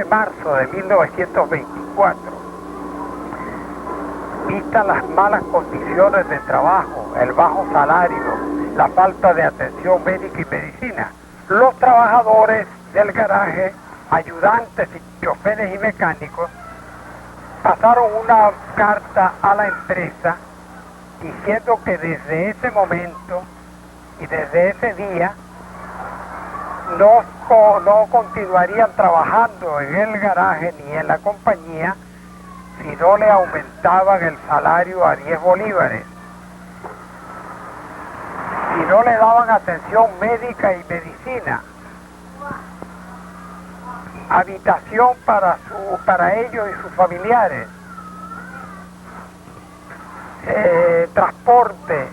de marzo de 1924, vistas las malas condiciones de trabajo, el bajo salario, la falta de atención médica y medicina, los trabajadores del garaje, ayudantes y choferes y mecánicos, pasaron una carta a la empresa diciendo que desde ese momento y desde ese día no continuarían trabajando en el garaje ni en la compañía si no le aumentaban el salario a 10 bolívares, si no le daban atención médica y medicina, habitación para ellos y sus familiares, transporte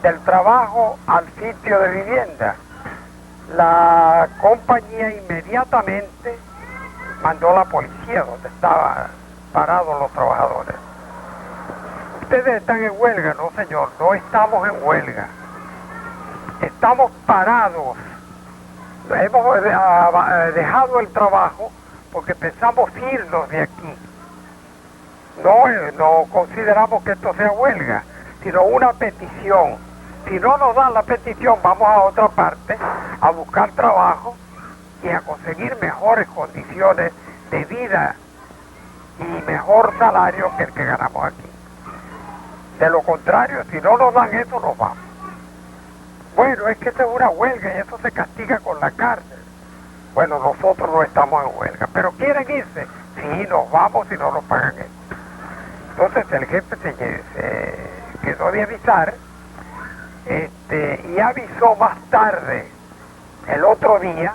del trabajo al sitio de vivienda. La compañía inmediatamente mandó la policía donde estaban parados los trabajadores. Ustedes están en huelga. No, señor, no estamos en huelga. Estamos parados. Hemos dejado el trabajo porque pensamos irnos de aquí. No consideramos que esto sea huelga, sino una petición. Si no nos dan la petición, vamos a otra parte a buscar trabajo y a conseguir mejores condiciones de vida y mejor salario que el que ganamos aquí. De lo contrario, si no nos dan eso, nos vamos. Bueno, es que esto es una huelga y eso se castiga con la cárcel. Bueno, nosotros no estamos en huelga, pero ¿quieren irse? Sí, nos vamos si no nos pagan eso. Entonces el jefe se quedó de avisar y avisó más tarde, el otro día,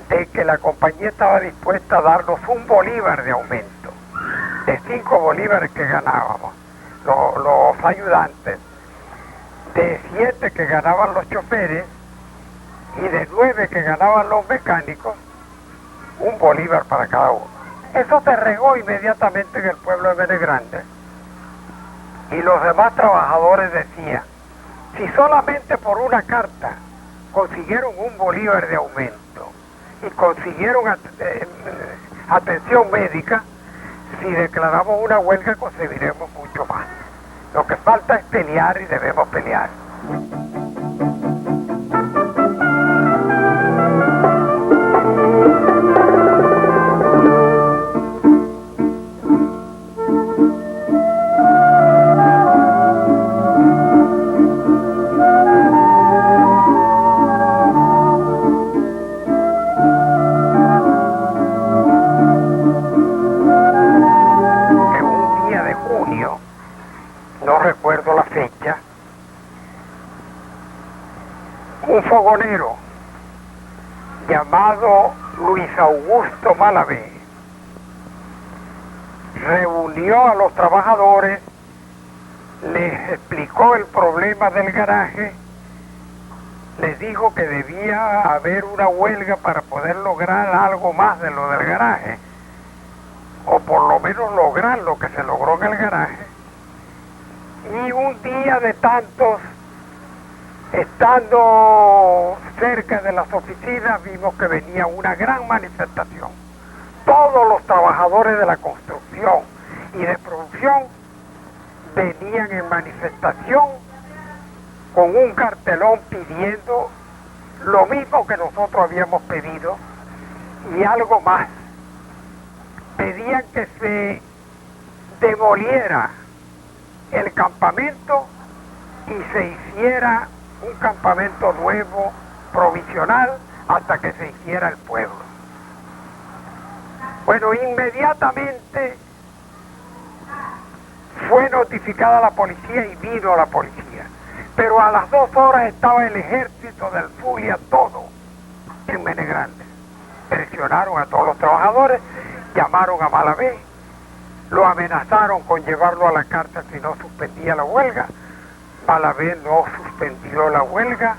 de que la compañía estaba dispuesta a darnos 1 bolívar de aumento, de 5 bolívares que ganábamos los ayudantes, de 7 que ganaban los choferes y de 9 que ganaban los mecánicos, 1 bolívar para cada uno. Eso se regó inmediatamente en el pueblo de Menegrande y los demás trabajadores decían: si solamente por una carta consiguieron 1 bolívar de aumento y consiguieron atención médica, si declaramos una huelga conseguiremos mucho más. Lo que falta es pelear y debemos pelear. No recuerdo la fecha, un fogonero llamado Luis Augusto Malavé reunió a los trabajadores, les explicó el problema del garaje, les dijo que debía haber una huelga para poder lograr algo más de lo del garaje, o por lo menos lograr lo que se logró en el garaje. Y un día de tantos, estando cerca de las oficinas, vimos que venía una gran manifestación. Todos los trabajadores de la construcción y de producción venían en manifestación con un cartelón pidiendo lo mismo que nosotros habíamos pedido y algo más. Pedían que se demoliera el campamento y se hiciera un campamento nuevo, provisional, hasta que se hiciera el pueblo. Bueno, inmediatamente fue notificada la policía y vino la policía, pero a las 2 horas estaba el ejército del Zulia todo en Menegrande. Presionaron a todos los trabajadores, llamaron a Malavé, lo amenazaron con llevarlo a la cárcel si no suspendía la huelga. Malavé no suspendió la huelga,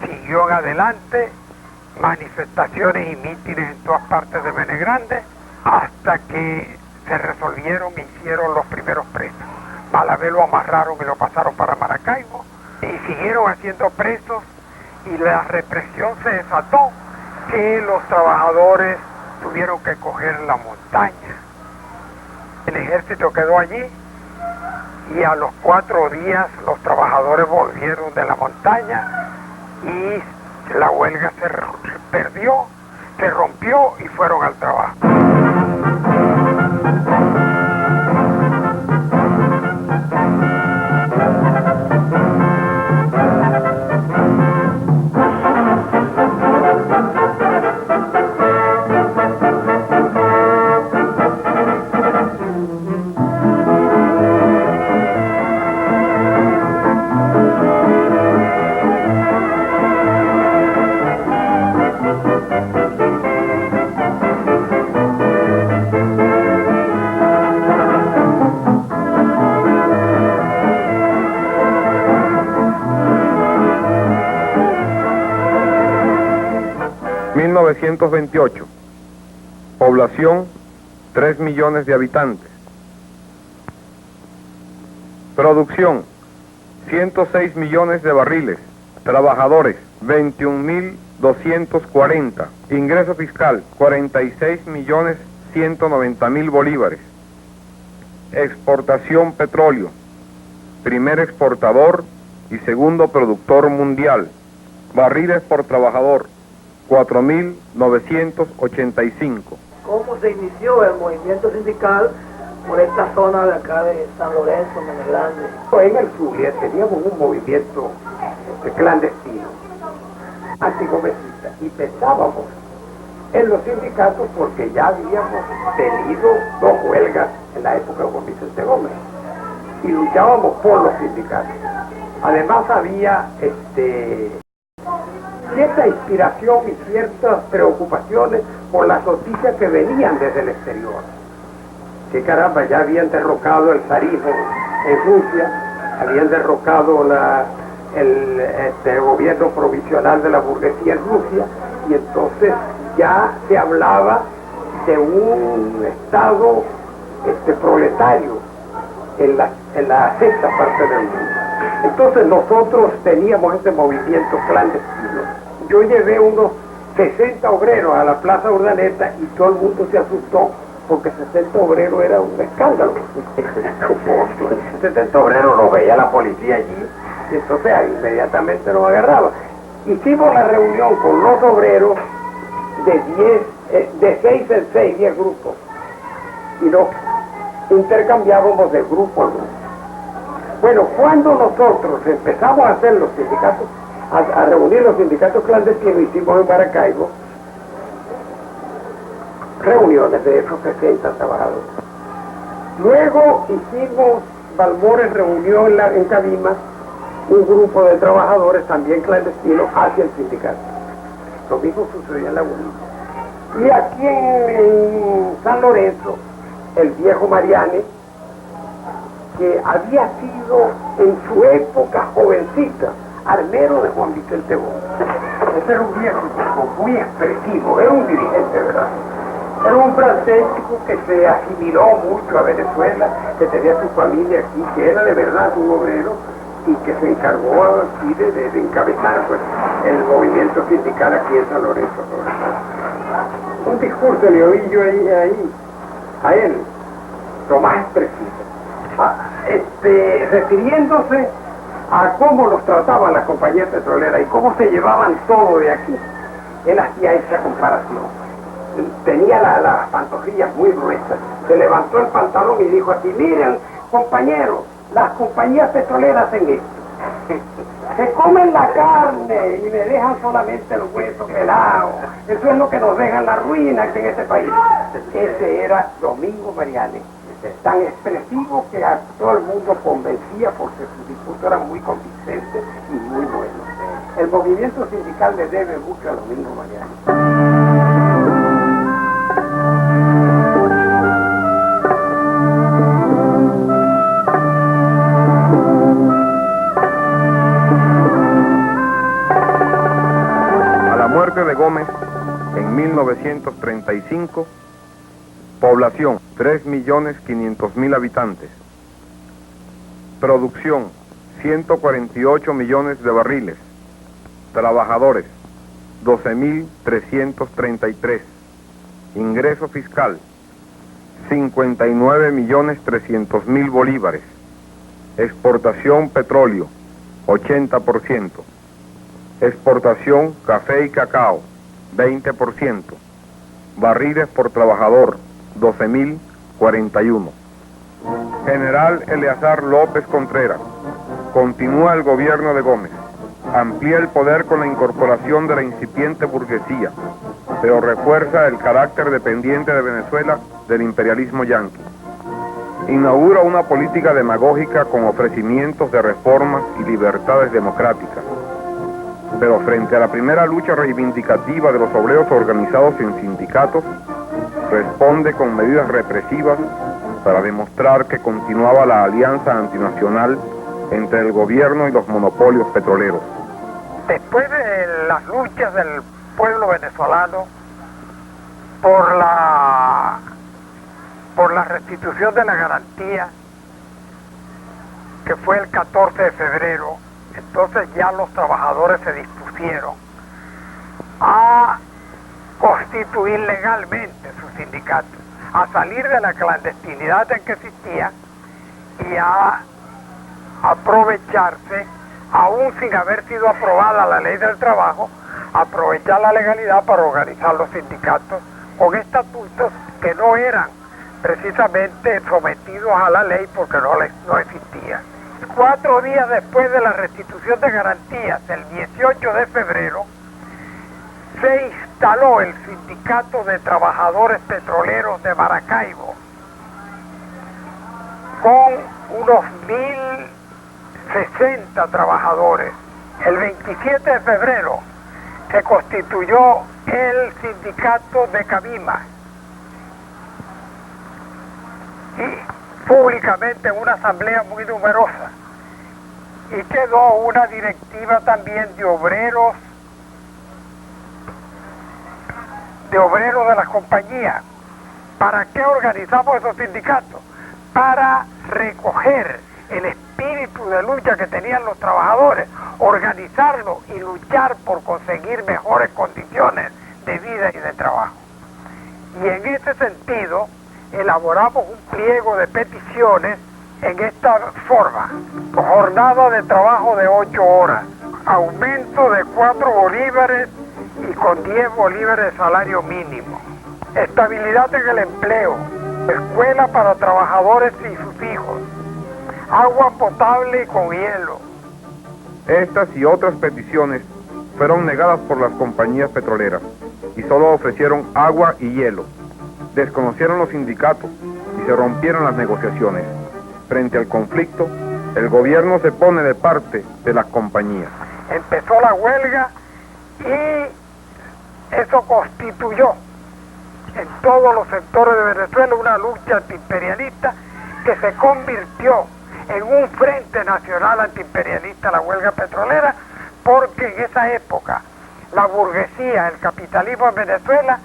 siguió en adelante, manifestaciones y mítines en todas partes de Menegrande, hasta que se resolvieron e hicieron los primeros presos. Malavé lo amarraron y lo pasaron para Maracaibo, y siguieron haciendo presos, y la represión se desató, que los trabajadores tuvieron que coger la montaña. El ejército quedó allí y a los 4 días los trabajadores volvieron de la montaña y la huelga se perdió, se rompió y fueron al trabajo. ...1928... población 3 millones de habitantes, producción 106 millones de barriles, trabajadores 21.240, ingreso fiscal 46.190.000 bolívares, exportación petróleo, primer exportador y segundo productor mundial, barriles por trabajador 4.985. ¿Cómo se inició el movimiento sindical por esta zona de acá de San Lorenzo, Menegrande? En el Zulia teníamos un movimiento clandestino, antigomecista, y pensábamos en los sindicatos porque ya habíamos tenido 2 huelgas en la época de Juan Vicente Gómez y luchábamos por los sindicatos. Además había cierta inspiración y ciertas preocupaciones por las noticias que venían desde el exterior. Que caramba, ya habían derrocado el zarismo en Rusia, habían derrocado el gobierno provisional de la burguesía en Rusia, y entonces ya se hablaba de un estado proletario en la sexta parte del mundo. Entonces nosotros teníamos este movimiento clandestino. Yo llevé unos 60 obreros a la Plaza Urdaneta y todo el mundo se asustó porque 60 obreros era un escándalo. 60 obreros los veía la policía allí y entonces inmediatamente nos agarraba. Hicimos la reunión con los obreros de 6 en 6, 10 grupos, y nos intercambiábamos de grupo a grupo. Bueno, cuando nosotros empezamos a hacer los sindicatos, a reunir los sindicatos clandestinos, hicimos en Maracaibo reuniones de esos 60 trabajadores. Luego hicimos, Balmores reunió en Cabima un grupo de trabajadores también clandestinos hacia el sindicato. Lo mismo sucedió en La Bonita. Y aquí en San Lorenzo, el viejo Mariani, que había sido en su época jovencita armero de Juan Vicente Gómez. Ese era un viejo muy expresivo, era un dirigente, ¿verdad? Era un francés que se asimiló mucho a Venezuela, que tenía su familia aquí, que era de verdad un obrero y que se encargó aquí de encabezar pues, el movimiento sindical aquí en San Lorenzo. Un discurso le oí yo ahí a él, lo más expresivo, refiriéndose a cómo los trataban las compañías petroleras y cómo se llevaban todo de aquí. Él hacía esa comparación. Tenía las pantorrillas muy gruesas, se levantó el pantalón y dijo así: miren, compañeros, las compañías petroleras hacen esto. Se comen la carne y me dejan solamente los huesos pelados. Eso es lo que nos deja en la ruina aquí en este país. Ese era Domingo Mariani, tan expresivo que a todo el mundo convencía porque sus discursos eran muy convincentes y muy buenos. El movimiento sindical le debe mucho a Domingo Mariani. De Gómez en 1935, población 3.500.000 habitantes, producción 148 millones de barriles, trabajadores 12.333. Ingreso fiscal, 59.300.000 bolívares. Exportación petróleo, 80%. Exportación café y cacao, 20%. Barriles por trabajador, 12.041. General Eleazar López Contreras. Continúa el gobierno de Gómez. Amplía el poder con la incorporación de la incipiente burguesía, pero refuerza el carácter dependiente de Venezuela del imperialismo yanqui. Inaugura una política demagógica con ofrecimientos de reformas y libertades democráticas, pero frente a la primera lucha reivindicativa de los obreros organizados en sindicatos, responde con medidas represivas para demostrar que continuaba la alianza antinacional entre el gobierno y los monopolios petroleros. Después de las luchas del pueblo venezolano por la restitución de la garantía, que fue el 14 de febrero, entonces ya los trabajadores se dispusieron a constituir legalmente sus sindicatos, a salir de la clandestinidad en que existía y a aprovecharse, aún sin haber sido aprobada la ley del trabajo, aprovechar la legalidad para organizar los sindicatos con estatutos que no eran precisamente sometidos a la ley porque no existían. 4 días después de la restitución de garantías, el 18 de febrero, se instaló el Sindicato de Trabajadores Petroleros de Maracaibo con unos 1.060 trabajadores. El 27 de febrero se constituyó el Sindicato de Cabima y públicamente en una asamblea muy numerosa, y quedó una directiva también de obreros de las compañías. ¿Para qué organizamos esos sindicatos? Para recoger el espíritu de lucha que tenían los trabajadores, organizarlo y luchar por conseguir mejores condiciones de vida y de trabajo. Y en ese sentido elaboramos un pliego de peticiones en esta forma: jornada de trabajo de 8 horas, aumento de 4 bolívares y con 10 bolívares de salario mínimo, estabilidad en el empleo, escuela para trabajadores y sus hijos, agua potable y con hielo. Estas y otras peticiones fueron negadas por las compañías petroleras y solo ofrecieron agua y hielo. Desconocieron los sindicatos y se rompieron las negociaciones. Frente al conflicto, el gobierno se pone de parte de las compañías. Empezó la huelga y eso constituyó en todos los sectores de Venezuela una lucha antiimperialista que se convirtió en un frente nacional antiimperialista, la huelga petrolera, porque en esa época la burguesía, el capitalismo en Venezuela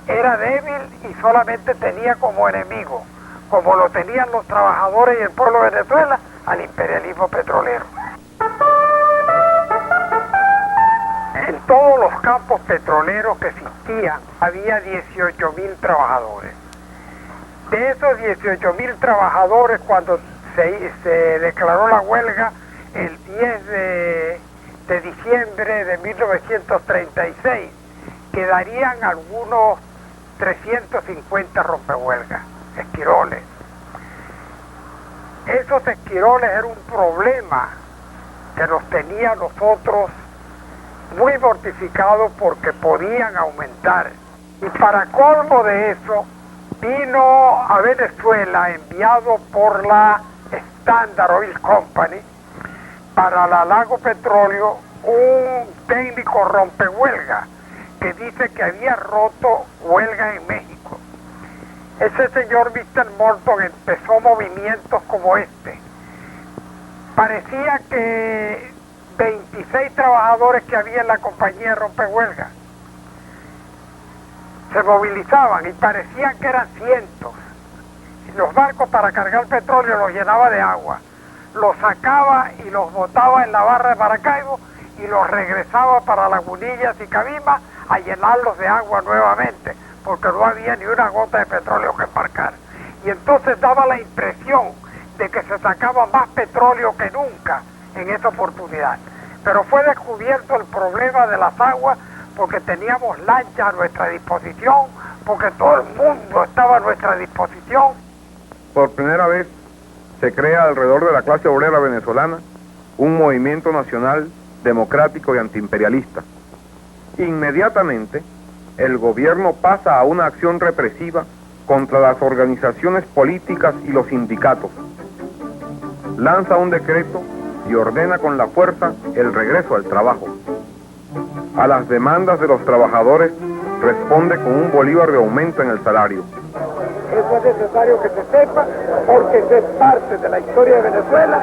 era débil y solamente tenía como enemigo, como lo tenían los trabajadores y el pueblo de Venezuela, al imperialismo petrolero. En todos los campos petroleros que existían había 18.000 trabajadores. De esos 18.000 trabajadores, cuando se declaró la huelga el 10 de diciembre de 1936, quedarían algunos 350 rompehuelgas, esquiroles. Esos esquiroles eran un problema que nos tenía a nosotros muy mortificados porque podían aumentar. Y para colmo de eso, vino a Venezuela, enviado por la Standard Oil Company para la Lago Petróleo, un técnico rompehuelga que dice que había roto huelga en México. Ese señor Mr. Morton empezó movimientos como este. Parecía que 26 trabajadores que había en la compañía de rompehuelga se movilizaban y parecían que eran cientos. Los barcos para cargar petróleo los llenaba de agua, los sacaba y los botaba en la barra de Maracaibo y los regresaba para Lagunillas y Cabimas a llenarlos de agua nuevamente, porque no había ni una gota de petróleo que embarcar. Y entonces daba la impresión de que se sacaba más petróleo que nunca en esa oportunidad. Pero fue descubierto el problema de las aguas porque teníamos lanchas a nuestra disposición, porque todo el mundo estaba a nuestra disposición. Por primera vez se crea alrededor de la clase obrera venezolana un movimiento nacional democrático y antiimperialista. Inmediatamente, el gobierno pasa a una acción represiva contra las organizaciones políticas y los sindicatos. Lanza un decreto y ordena con la fuerza el regreso al trabajo. A las demandas de los trabajadores responde con un bolívar de aumento en el salario. Eso es necesario que se sepa, porque eso es parte de la historia de Venezuela,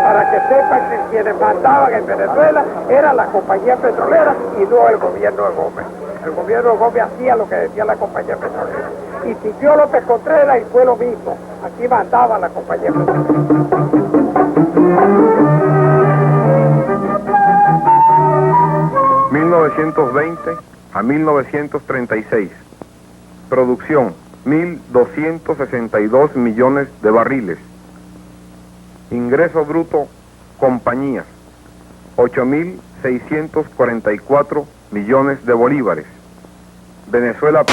para que sepan que quienes mandaban en Venezuela era la compañía petrolera y no el gobierno de Gómez. El gobierno de Gómez hacía lo que decía la compañía petrolera. Y siguió López Contreras y fue lo mismo. Aquí mandaba la compañía petrolera. 1920 a 1936. Producción 1.262 millones de barriles. Ingreso bruto compañías 8.644 millones de bolívares. Venezuela.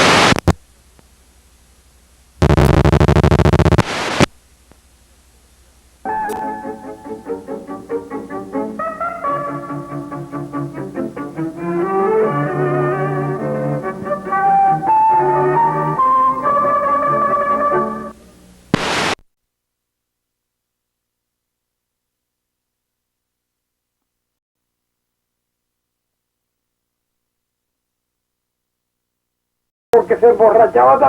Porque se emborrachaba también.